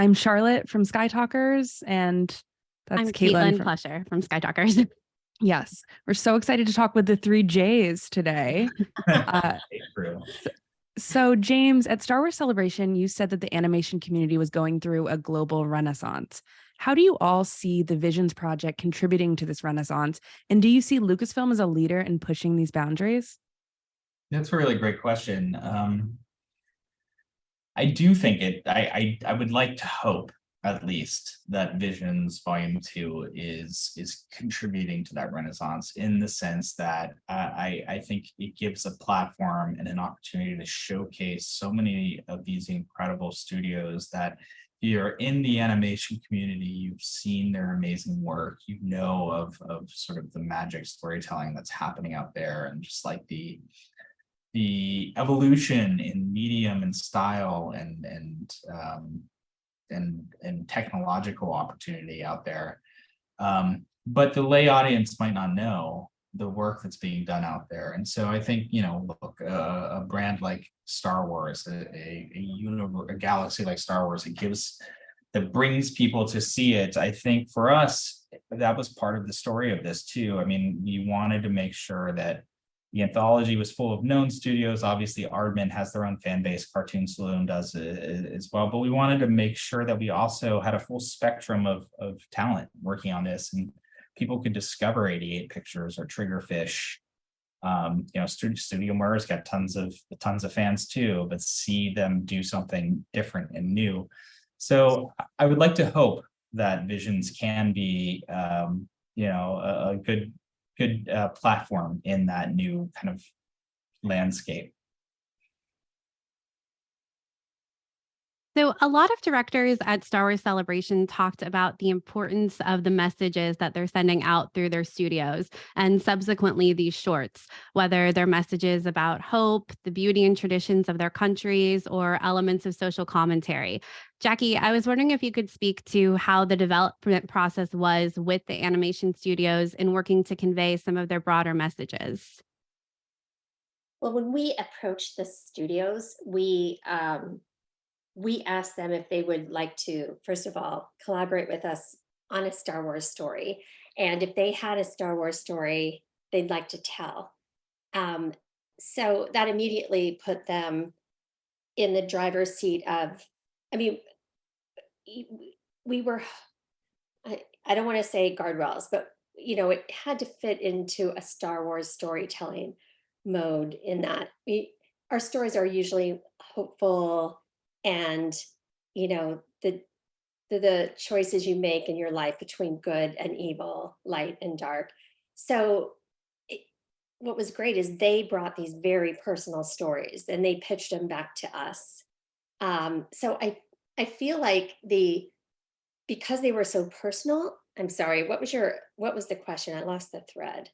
I'm Charlotte from Sky Talkers, and that's I'm Caitlin Caitlin Plusher from Sky Talkers. Yes, we're so excited to talk with the three J's today. So, James, at Star Wars Celebration, you said that the animation community was going through a global renaissance. How do you all see the Visions project contributing to this renaissance? And do you see Lucasfilm as a leader in pushing these boundaries? That's a really great question. I do think I would like to hope at least that Visions Volume 2 is contributing to that renaissance, in the sense that I think it gives a platform and an opportunity to showcase so many of these incredible studios that you're in the animation community, you've seen their amazing work, you know of sort of the magic storytelling that's happening out there, and just like the evolution in medium and style and technological opportunity out there. But the lay audience might not know the work that's being done out there. And so I think, look, a brand like Star Wars, a galaxy like Star Wars, that brings people to see it. I think for us, that was part of the story of this too. I mean, we wanted to make sure that the anthology was full of known studios. Obviously, Aardman has their own fan base. Cartoon Saloon does as well. But we wanted to make sure that we also had a full spectrum of talent working on this, and people could discover 88 Pictures or Triggerfish. Studio Murr's got tons of fans too, but see them do something different and new. So I would like to hope that Visions can be, a good platform in that new kind of landscape. So a lot of directors at Star Wars Celebration talked about the importance of the messages that they're sending out through their studios and subsequently these shorts, whether they're messages about hope, the beauty and traditions of their countries, or elements of social commentary. Jacqui, I was wondering if you could speak to how the development process was with the animation studios in working to convey some of their broader messages. Well, when we approached the studios, we asked them if they would like to, first of all, collaborate with us on a Star Wars story. And if they had a Star Wars story they'd like to tell. So that immediately put them in the driver's seat of, we were, I don't want to say guardrails, but, it had to fit into a Star Wars storytelling mode, in that our stories are usually hopeful, and the choices you make in your life between good and evil, light and dark. So what was great is they brought these very personal stories and they pitched them back to us. So I feel like because they were so personal. I'm sorry, what was the question? I lost the thread.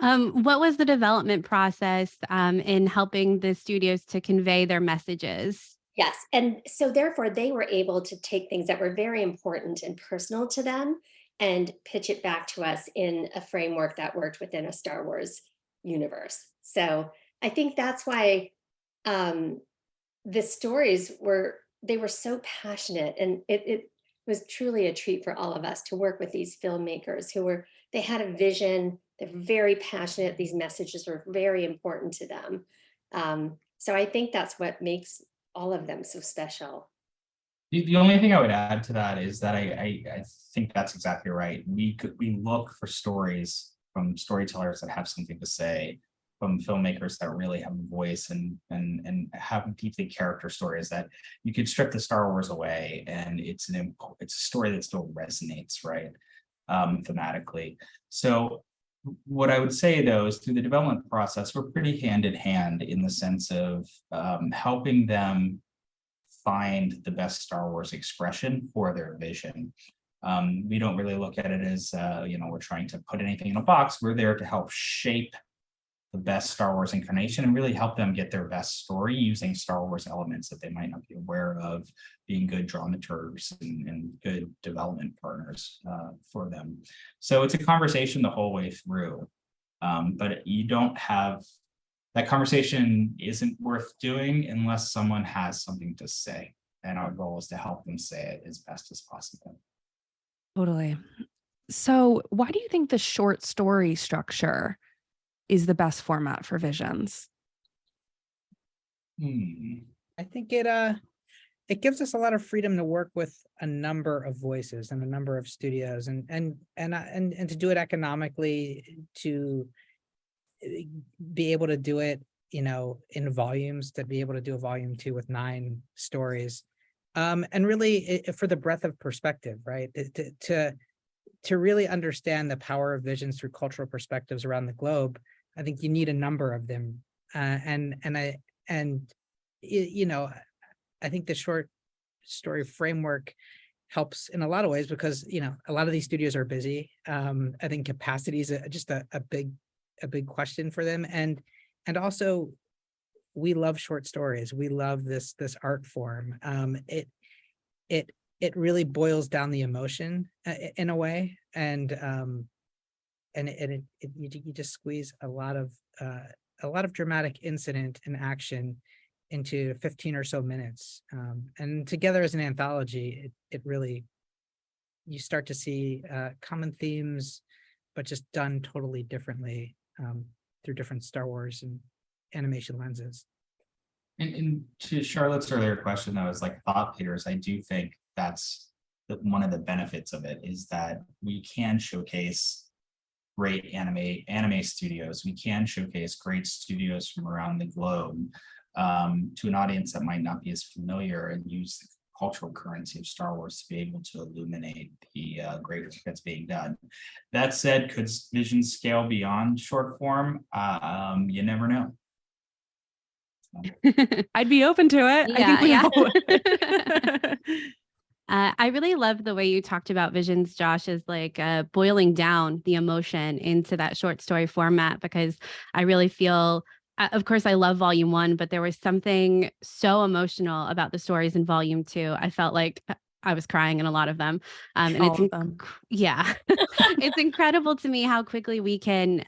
What was the development process in helping the studios to convey their messages? Yes. And so therefore they were able to take things that were very important and personal to them and pitch it back to us in a framework that worked within a Star Wars universe. So I think that's why the stories were so passionate, and it was truly a treat for all of us to work with these filmmakers they had a vision, they're very passionate, these messages were very important to them. So I think that's what makes all of them so special. The only thing I would add to that is that I think that's exactly right. We look for stories from storytellers that have something to say, from filmmakers that really have a voice and have deeply character stories that you could strip the Star Wars away, and it's a story that still resonates, right, thematically. So what I would say, though, is through the development process, we're pretty hand in hand in the sense of helping them find the best Star Wars expression for their vision. We don't really look at it as, we're trying to put anything in a box. We're there to help shape the best Star Wars incarnation and really help them get their best story using Star Wars elements that they might not be aware of, being good dramaturgs and good development partners for them. So it's a conversation the whole way through, but you don't have, that conversation isn't worth doing unless someone has something to say. and our goal is to help them say it as best as possible. Totally. So why do you think the short story structure is the best format for visions? I think it gives us a lot of freedom to work with a number of voices and a number of studios, and to do it economically, to be able to do it, in volumes, to be able to do a volume 2 with 9 stories, and really for the breadth of perspective, right? To really understand the power of visions through cultural perspectives around the globe, I think you need a number of them, I think the short story framework helps in a lot of ways because, a lot of these studios are busy. I think capacity is just a big question for them. And also we love short stories. We love this art form. It really boils down the emotion in a way. And you just squeeze a lot of dramatic incident and action into 15 or so minutes. And together as an anthology, it really, you start to see common themes, but just done totally differently through different Star Wars and animation lenses. And to Charlotte's earlier question, that was like thought leaders, I do think that's one of the benefits of it, is that we can showcase great anime studios. We can showcase great studios from around the globe to an audience that might not be as familiar, and use the cultural currency of Star Wars to be able to illuminate the great work that's being done. That said, could vision scale beyond short form? You never know. I'd be open to it. I think we would. I really love the way you talked about visions, Josh, as like boiling down the emotion into that short story format, because I really feel, of course, I love volume 1, but there was something so emotional about the stories in volume 2. I felt like I was crying in a lot of them. And it's incredible to me how quickly we can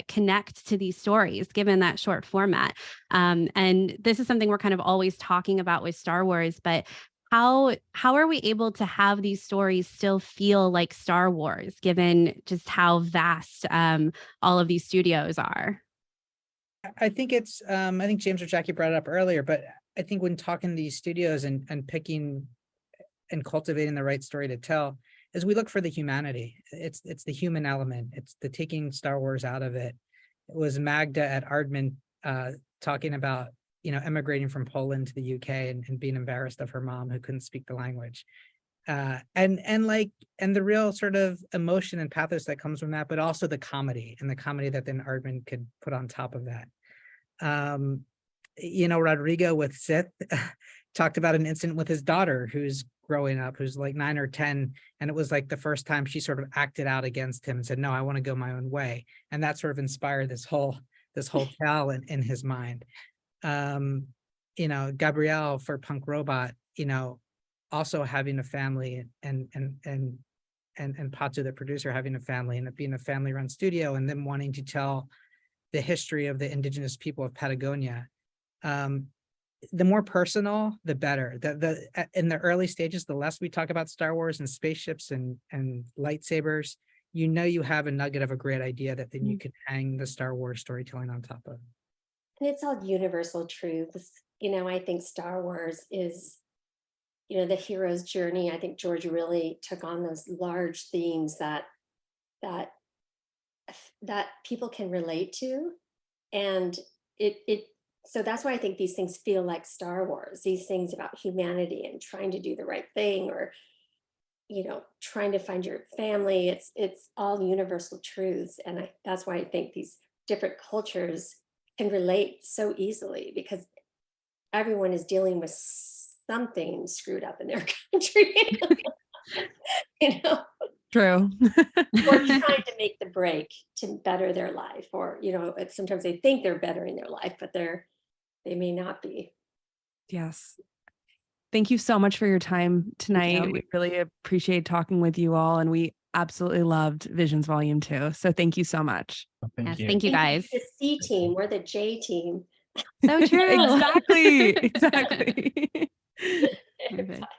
connect to these stories given that short format. And this is something we're kind of always talking about with Star Wars, but how are we able to have these stories still feel like Star Wars, given just how vast all of these studios are? I think it's, I think James or Jacqui brought it up earlier, but I think when talking to these studios and picking and cultivating the right story to tell, is we look for the humanity. It's the human element. It's the taking Star Wars out of it. It was Magda at Aardman talking about, emigrating from Poland to the UK and being embarrassed of her mom who couldn't speak the language. And the real sort of emotion and pathos that comes from that, but also the comedy that then Aardman could put on top of that. Rodrigo with Sith talked about an incident with his daughter who's growing up, who's like 9 or 10. And it was like the first time she sort of acted out against him and said, no, I want to go my own way. And that sort of inspired this whole tale in his mind. Gabrielle for Punk Robot, also having a family, and Patu, the producer, having a family, and it being a family-run studio, and them wanting to tell the history of the indigenous people of Patagonia. The more personal, the better. In the early stages, the less we talk about Star Wars and spaceships and lightsabers, you have a nugget of a great idea that then you could hang the Star Wars storytelling on top of. And it's all universal truths. I think Star Wars is, the hero's journey. I think George really took on those large themes that people can relate to. And so that's why I think these things feel like Star Wars, these things about humanity and trying to do the right thing, or, trying to find your family. It's all universal truths. And that's why I think these different cultures can relate so easily, because everyone is dealing with something screwed up in their country. True. Or trying to make the break to better their life, or sometimes they think they're bettering their life, but they may not be. Yes. Thank you so much for your time tonight. We really appreciate talking with you all, and we absolutely loved Visions Volume 2. So thank you so much. Thank you. Thank you, guys. The C team, we're the J team. So true. Exactly. Perfect.